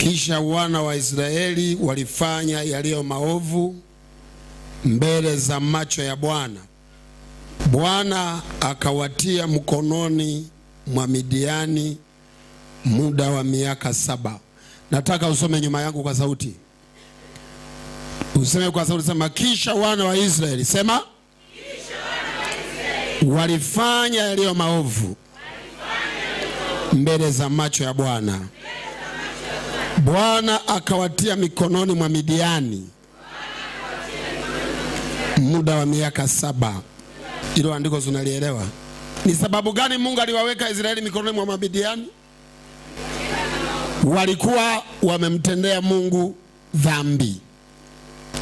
Kisha wana wa Israeli walifanya yaliyo maovu mbele za macho ya Bwana. Bwana akawatia mkononi mwa Midiani muda wa miaka 7. Nataka usome nyuma yangu kwa sauti. Useme kwa sauti, sema kisha wana wa Israeli. Sema walifanya yaliyo maovu mbele za macho ya Bwana. Bwana akawatia mikononi mwa Midiani muda wa miaka 7. Hilo andiko tunalielewa. Ni sababu gani Mungu aliwaweka Israeli mikononi mwa Midiani? Walikuwa wamemtendea Mungu dhambi.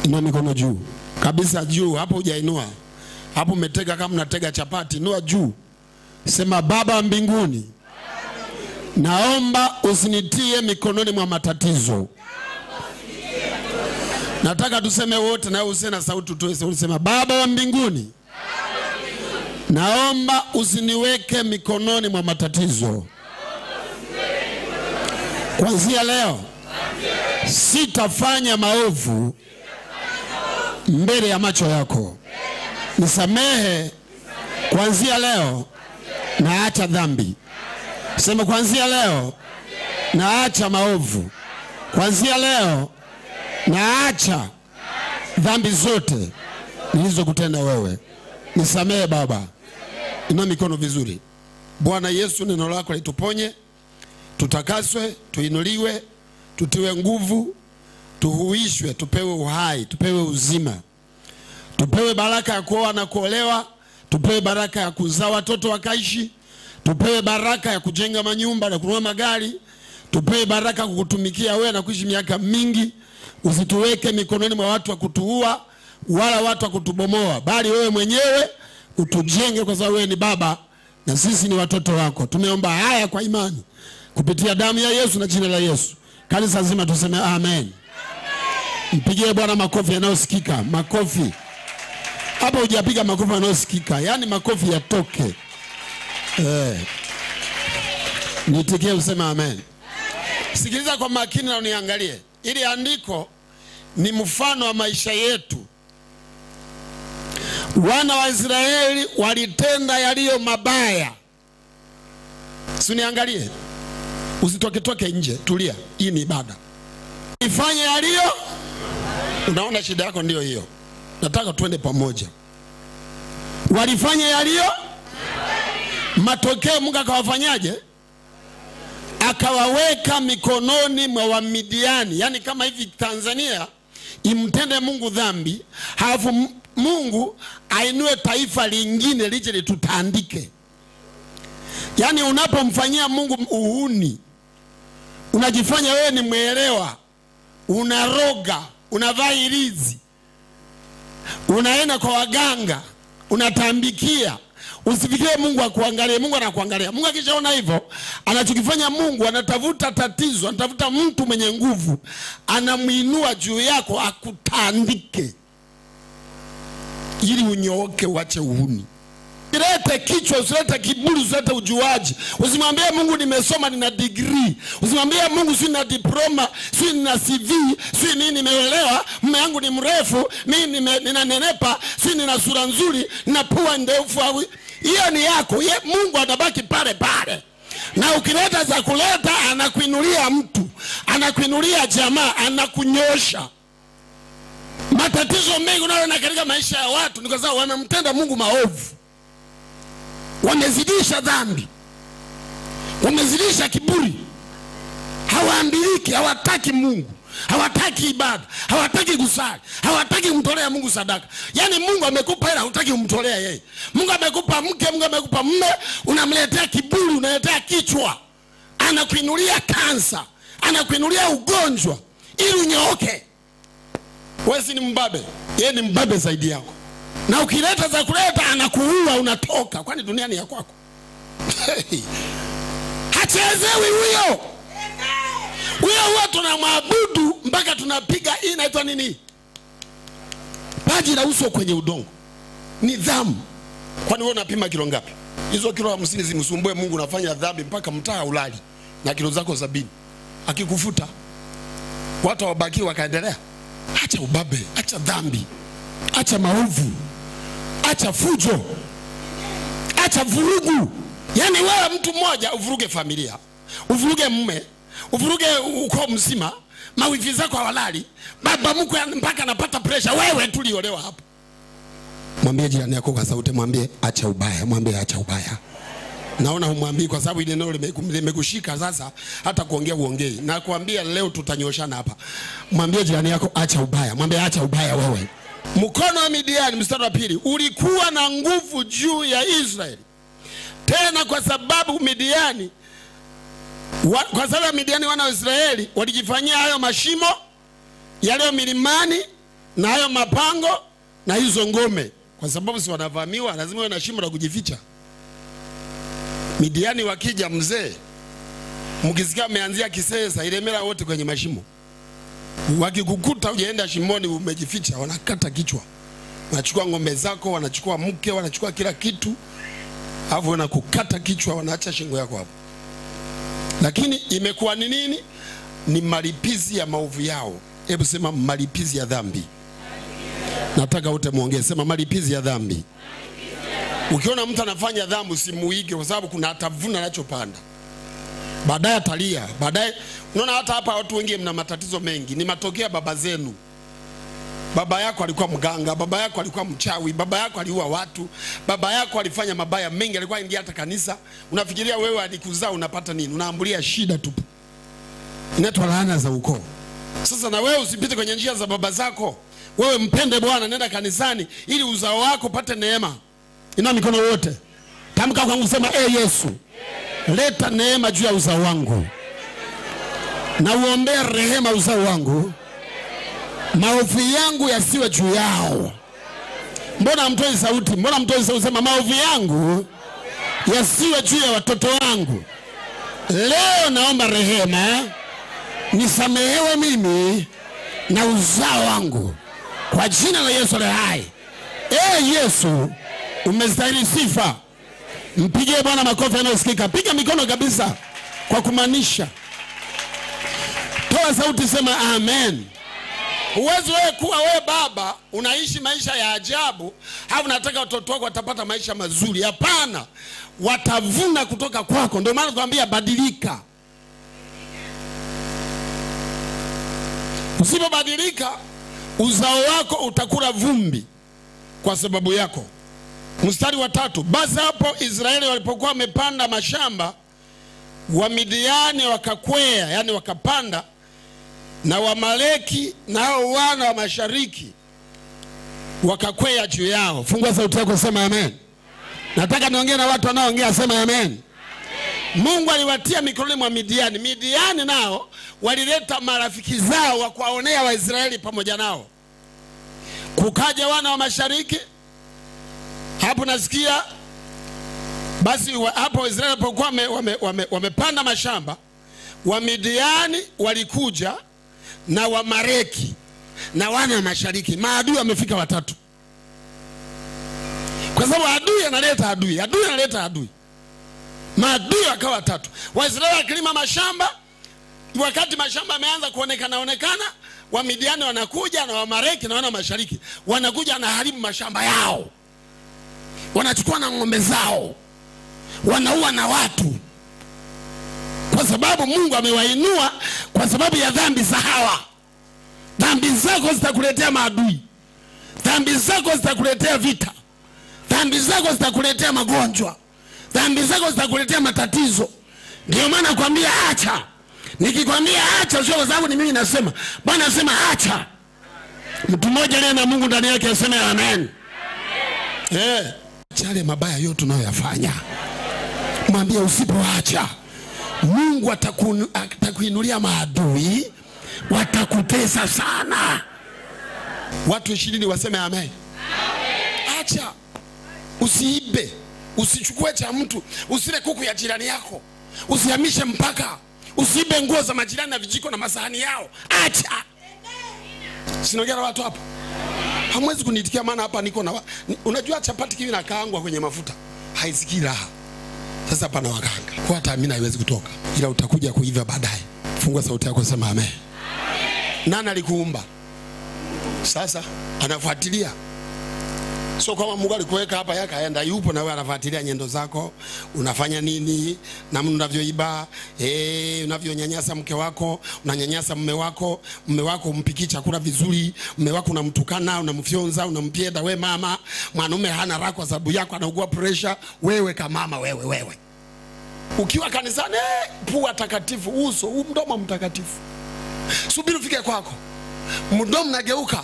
Inua mikono juu kabisa, juu hapo, hujainua hapo, umetega kama unatega chapati. Inua juu, sema Baba wa mbinguni, naomba usinitie mikononi mwa matatizo. Nataka tuseme wote, na useme na sauti tu, sema Baba wa mbinguni, naomba usiniweke mikononi mwa matatizo. Kuanzia leo sitafanya maovu mbele ya macho yako. Nisamehe kuanzia leo, naacha dhambi. Sema kuanzia leo naacha maovu. Kuanzia leo naacha dhambi zote nilizokutenda wewe. Nisamehe Baba. Inua mikono vizuri. Bwana Yesu, neno lako lituponye, tutakaswe, tuinuliwe, tutiwe nguvu, tuhuishwe, tupewe uhai, tupewe uzima, tupewe baraka ya kuoa na kuolewa, tupewe baraka ya kuzaa watoto wakaishi, tupewe baraka ya kujenga manyumba na kununua magari, tupewe baraka kukutumikia wewe na kuishi miaka mingi. Usituweke mikononi mwa watu wa kutuua wala watu wa kutubomoa, bali wewe mwenyewe utujenge, kwa sababu wewe ni Baba na sisi ni watoto wako. Tumeomba haya kwa imani kupitia damu ya Yesu na jina la Yesu. Kanisa zima tuseme amen. Mpigie Bwana makofi yanayosikika. Makofi. Hapa hujapiga makofi yanayosikika, yani makofi yatoke. Nitikie useme amen. Sikiliza kwa makini na uniangalie. Ili andiko ni mfano wa maisha yetu. Wana wa Israeli walitenda yaliyo mabaya. Usiniangalie, usitoke nje, tulia. Hii ni ibada. Ifanye yaliyo, unaona shida yako ndio hiyo. Nataka tuende pamoja. Walifanya yaliyo, matokeo Mungu akawafanyaje? Akawaweka mikononi mwa Wamidiani. Yani kama hivi Tanzania imtende Mungu dhambi, halafu Mungu ainue taifa lingine lije litutandike. Yani unapomfanyia Mungu uhuni, unajifanya wewe ni mwelewa, unaroga, unavaa ilizi, unaenda kwa waganga, unatambikia. Usifikirie Mungu akuangalie. Mungu anakuangalia. Mungu akishaona hivyo, anachokifanya Mungu, anatafuta tatizo, anatafuta mtu mwenye nguvu, anamuinua juu yako akutandike ili unyooke, uache uhuni. Usilete kichwa, usilete kiburi, usilete ujuaji. Usimwambie Mungu nimesoma, nina degree. Usimwambie Mungu si nina diploma, si nina CV, si nini nimeelewa, mume wangu ni mrefu, mimi ninanenepa, si nina sura nzuri, nina pua ndefu. Hiyo ni yako. Mungu atabaki pale pale. Na ukileta za kuleta, anakuinulia mtu, anakuinulia jamaa, anakunyosha. Matatizo mengi unayoona katika maisha ya watu ni kwa sababu wanamtenda Mungu maovu. Wamezidisha dhambi, wamezidisha kiburi, hawaambiliki, hawataki Mungu, hawataki ibada, hawataki kusali, hawataki kumtolea Mungu sadaka. Yani Mungu amekupa hela, hutaki kumtolea yeye. Mungu amekupa mke, Mungu amekupa mume, unamletea kiburi, unaletea kichwa. Anakuinulia kansa, anakuinulia ugonjwa ili unyooke. Wewe si ni mbabe, yeye ni mbabe zaidi yako. Na ukileta za kuleta, anakuua, unatoka. Kwani dunia ni ya kwako? Hachezewi huyo. Huyo huwa tunamwabudu mpaka tunapiga. Hii inaitwa nini? Paji la uso kwenye udongo. Nidhamu. Kwani wewe unapima kilo ngapi? Hizo kilo 50 zimsumbue Mungu, unafanya dhambi mpaka mtaa ulali na kilo zako 70. Akikufuta watu wabaki wakaendelea. Acha ubabe, acha dhambi, acha maovu, acha fujo, acha vurugu. Yani wewe mtu mmoja uvuruge familia, uvuruge mume, uvuruge ukoo mzima, mawifi zako hawalali, baba mkwe mpaka anapata pressure. Wewe tuliolewa hapo. Mwambie jirani yako kwa sauti, mwambie acha ubaya, mwambie acha ubaya. Naona humwambii kwa sababu ile neno limekushika sasa, hata kuongea uongei. Na kuambia leo tutanyoshana hapa. Mwambie jirani yako acha ubaya, mwambie acha ubaya wewe. Mkono wa Midiani, mstari wa 2, ulikuwa na nguvu juu ya Israeli. Tena kwa sababu Midiani wana wa Israeli walijifanyia hayo mashimo yale milimani na hayo mapango na hizo ngome. Kwa sababu si wanavamiwa, lazima wawe na shimo la kujificha. Midiani wakija mzee, mkisikia ameanzia Kisesa, Ilemela wote kwenye mashimo. Wakikukuta ujaenda shimoni umejificha, wanakata kichwa. Wanachukua ngombe zako, wanachukua mke, wanachukua kila kitu. Hapo wanakukata kichwa, wanaacha shingo yako hapo. Lakini imekuwa ni nini? Ni malipizi ya maovu yao. Hebu sema malipizi ya dhambi. Nataka wote muongee, sema malipizi ya dhambi. Ukiona mtu anafanya dhambi usimuige, kwa sababu kuna atavuna anachopanda. Baadaye atalia, baadaye unaona hata hapa watu wengi mna matatizo mengi, ni matokeo ya baba zenu. Baba yako alikuwa mganga, baba yako alikuwa mchawi, baba yako aliua watu, baba yako alifanya mabaya mengi, alikuwa ingia hata kanisa. Unafikiria wewe alikuzaa unapata nini? Unaambulia shida tu. Inaitwa laana za ukoo. Sasa na wewe usipite kwenye njia za baba zako. Wewe mpende Bwana, nenda kanisani ili uzao wako pate neema. Ina mikono yote. Tamka kwangu, sema Yesu, leta neema juu ya uzao wangu. Na uombee rehema uzao wangu. Maovu yangu yasiwe juu yao. Mbona mtoi sauti? Mbona mtoi sauti? Sema maovu yangu yasiwe juu ya watoto wangu. Leo naomba rehema, nisamehewe mimi na uzao wangu kwa jina la Yesu aliye hai. Yesu, umestahili sifa. Mpigie Bwana makofi yanayosikika. Piga mikono kabisa kwa kumaanisha. Toa sauti, sema amen. Huwezi wewe kuwa wewe baba unaishi maisha ya ajabu au unataka watoto wako watapata maisha mazuri. Hapana, watavuna kutoka kwako. Ndio maana tunaambia badilika. Usipobadilika, uzao wako utakula vumbi kwa sababu yako. Mstari wa 3, basi hapo Israeli walipokuwa wamepanda mashamba, wa Midiani wakakwea, yani wakapanda, na Wamaleki nao wana wa mashariki wakakwea juu yao. Fungua sauti yako, sema amen. Nataka niongee na watu wanaoongea, sema amen. Mungu aliwatia mikononi mwa Midiani. Midiani nao walileta marafiki zao wa kuwaonea Waisraeli pamoja nao. Kukaja wana wa mashariki. Hapo nasikia basi hapo Israeli walipokuwa wamepanda mashamba, wa Midiani walikuja na Wamaleki na wana wa mashariki. Maadui wamefika 3. Kwa sababu adui analeta adui, adui analeta adui. Maadui wakawa 3. Waisraeli wakilima mashamba, wakati mashamba yameanza kuonekana, wa Midiani wanakuja na Wamaleki na wana wa mashariki wanakuja na haribu mashamba yao. Wanachukua na ngombe zao, wanaua na watu. Kwa sababu Mungu amewainua kwa sababu ya dhambi za hawa. Dhambi zako zitakuletea maadui. Dhambi zako zitakuletea vita. Dhambi zako zitakuletea magonjwa. Dhambi zako zitakuletea matatizo. Ndio maana nakwambia acha. Nikikwambia acha sio kwa sababu ni mimi nasema. Bwana anasema acha. Mtu mmoja leo na Mungu ndani yake aseme amen. Amen. Chale mabaya yote tunayoyafanya. Mwambie usipoacha, Mungu atakuinulia maadui, watakutesa sana. Watu 20 waseme amen. Amen. Acha. Usiibe, usichukue cha mtu, usile kuku ya jirani yako, usihamishe mpaka, usiibe nguo za majirani na vijiko na masahani yao. Acha. Sinaongea na watu hapa. Hamwezi kunitikia maana hapa niko na unajua chapati kivi na kaangwa kwenye mafuta haisikii raha. Sasa hapa na waganga. Kwa hata mimi haiwezi kutoka. Ila utakuja kuiva baadaye. Fungua sauti yako, sema amen. Amen. Nani alikuumba? Sasa anafuatilia. So kama Mungu alikuweka hapa yakaenda, yupo na wewe anafuatilia nyendo zako, unafanya nini, namna unavyoiba, unavyonyanyasa mke wako, unanyanyasa mume wako umpiki chakula vizuri, mume wako unamtukana, unamfyonza, unampieda. We mama, mwanaume hana raha kwa sababu yako, anaugua pressure. Wewe kama mama, wewe ukiwa kanisani, pua takatifu, uso mdomo mtakatifu. Subiri ufike kwako, mdomo nageuka,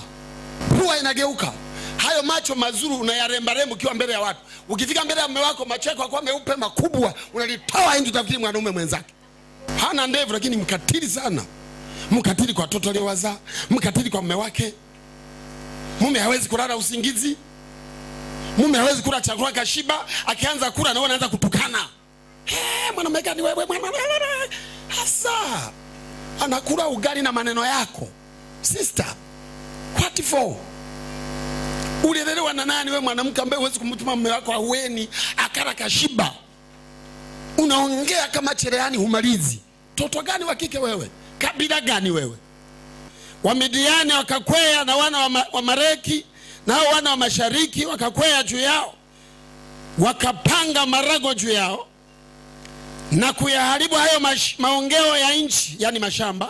pua inageuka. Hayo macho mazuri unayaremba ukiwa mbele ya watu. Ukifika mbele ya mume wako, macho yako kwa meupe makubwa, unalitoa nje, utafikiri mwanaume mwenzake. Hana ndevu lakini mkatili sana. Mkatili kwa watoto aliowazaa, mkatili kwa mume wake. Mume hawezi kulala usingizi. Mume hawezi kula chakula kashiba, akianza kula na anaanza kutukana. Mwanaume gani wewe mwana? Hasa anakula ugali na maneno yako. Sister, what for? Ulilelewa na nani wewe mwanamke ambaye huwezi kumtuma mume wako aweni akala kashiba? Unaongea kama cherehani humalizi. Toto gani wa kike wewe? Kabila gani wewe? Wamidiani wakakwea na wana wa Mareki na wana wa Mashariki wakakwea juu yao, wakapanga marago juu yao na kuyaharibu hayo maongeo ya nchi, yani mashamba,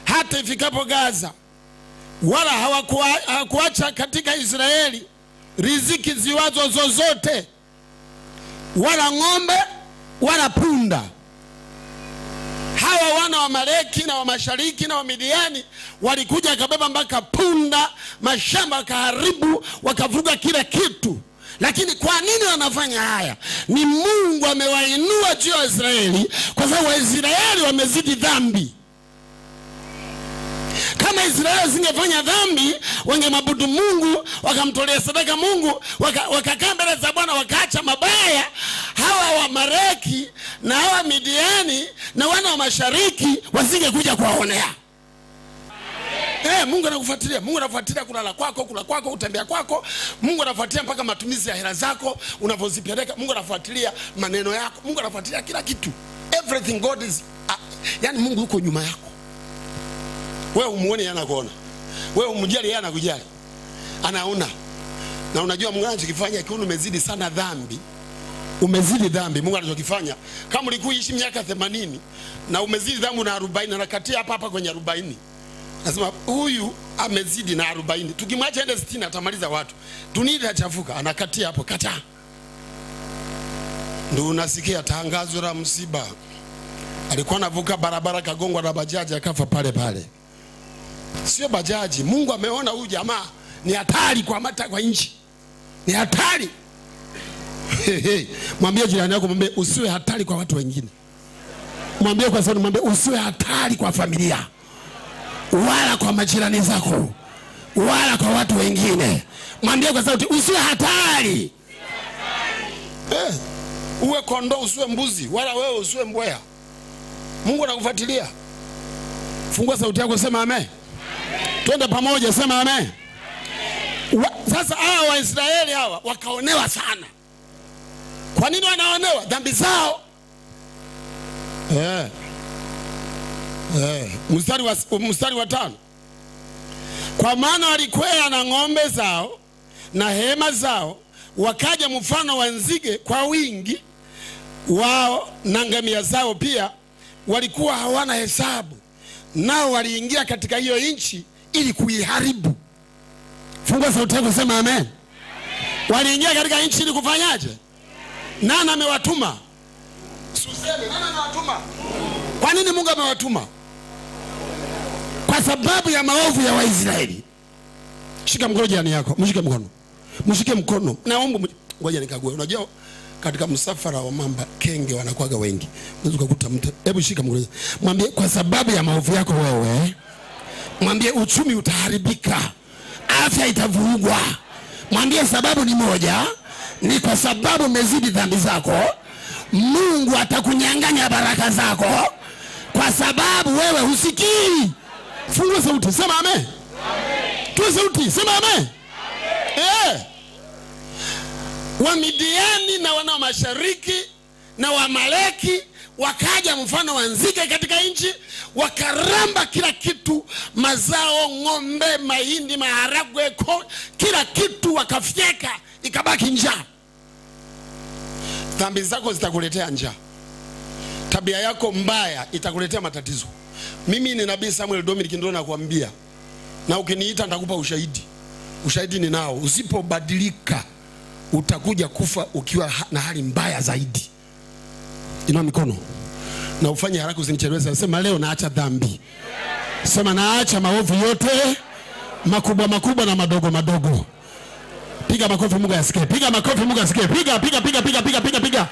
hata ifikapo Gaza. Wala hawakuacha katika Israeli riziki ziwazo zozote, wala ng'ombe wala punda. Hawa wana wa Mareki na wa Mashariki na wa Midiani walikuja kabeba mpaka punda, mashamba kaharibu, wakavuga kila kitu. Lakini kwa nini wanafanya haya? Ni Mungu amewainua juu ya Israeli kwa sababu Waisraeli wamezidi dhambi. Kama Israeli singefanya dhambi, wangemwabudu Mungu, wakamtolea sadaka Mungu, wakakaa mbele za Bwana, wakaacha mabaya. Hawa wa Mareki na hawa Midiani na wana wa Mashariki wasingekuja kuwaonea. Mungu anakufuatilia. Mungu anafuatilia kulala kwako, kula kwako, utembea kwako. Mungu anafuatilia mpaka matumizi ya hela zako unavyozipeleka. Mungu anafuatilia maneno yako. Mungu anafuatilia kila kitu. Everything God is yani Mungu yuko nyuma yako. Wewe umuone yeye anakuona. Wewe umjali yeye anakujali. Anaona. Na unajua Mungu anachokifanya kiuni umezidi sana dhambi. Umezidi dhambi. Mungu anachokifanya, kama ulikuwa ishi miaka 80 na umezidi dhambi na 40, anakatia hapa kwenye 40. Nasema huyu amezidi na 40. Tukimwacha ende 60 atamaliza watu. Dunia itachafuka, anakatia hapo kata. Ndio unasikia tangazo la msiba. Alikuwa anavuka barabara kagongwa na bajaji akafa pale pale. Sio bajaji. Mungu ameona huyu jamaa ni hatari kwa nchi. Ni hatari. Mwambie jirani yako, mwambie usiwe hatari kwa watu wengine. Mwambie kwa sababu, mwambie usiwe hatari kwa familia, wala kwa majirani zako, wala kwa watu wengine. Mwambie kwa sauti, usiwe hatari. Uwe kondoo usiwe mbuzi, wala wewe usiwe mbweha. Mungu anakufuatilia. Fungua sauti yako, sema amen. Twende pamoja, sema amen. Sasa hawa Waisraeli hawa wakaonewa sana. Kwa nini wanaonewa? Dhambi zao. Mstari wa 5. Kwa maana walikwea na ng'ombe zao na hema zao, wakaja mfano wa nzige kwa wingi wao, na ngamia zao pia walikuwa hawana hesabu. Nao waliingia katika hiyo nchi ili kuiharibu. Fungua sauti yako, sema amen. Waliingia katika nchi ili kufanyaje? Nani amewatuma? Suseme, nani amewatuma? Kwa nini Mungu amewatuma? Kwa sababu ya maovu ya Waisraeli. Shika mkono jirani yako, mshike mkono. Mshike mkono. Naomba ngoja nikague. Unajua katika msafara wa mamba kenge wanakuaga wengi. Unaweza kukuta mtu. Hebu shika mkono. Mwambie kwa sababu ya maovu yako wewe. Mwambie uchumi utaharibika. Afya itavurugwa. Mwambie sababu ni moja, ni kwa sababu umezidi dhambi zako. Mungu atakunyang'anya baraka zako kwa sababu wewe husikii. Fungua sauti, sema amen. Amen. Toa sauti, sema amen. Amen. Wa Midiani na wana wa Mashariki na wa Maleki wakaja mfano wa nzige katika nchi, wakaramba kila kitu, mazao, ng'ombe, mahindi, maharagwe, kila kitu wakafyeka, ikabaki njaa. Dhambi zako zitakuletea njaa. Tabia yako mbaya itakuletea matatizo. Mimi ni Nabii Samuel Dominic ndio nakwambia. Na ukiniita nitakupa ushahidi. Ushahidi ninao. Usipobadilika utakuja kufa ukiwa na hali mbaya zaidi. Inua mikono na ufanye haraka, usinicheleweshe. Sema leo naacha dhambi. Sema naacha maovu yote, makubwa makubwa na madogo madogo. Piga makofi Mungu asikie. Piga makofi Mungu asikie. Piga.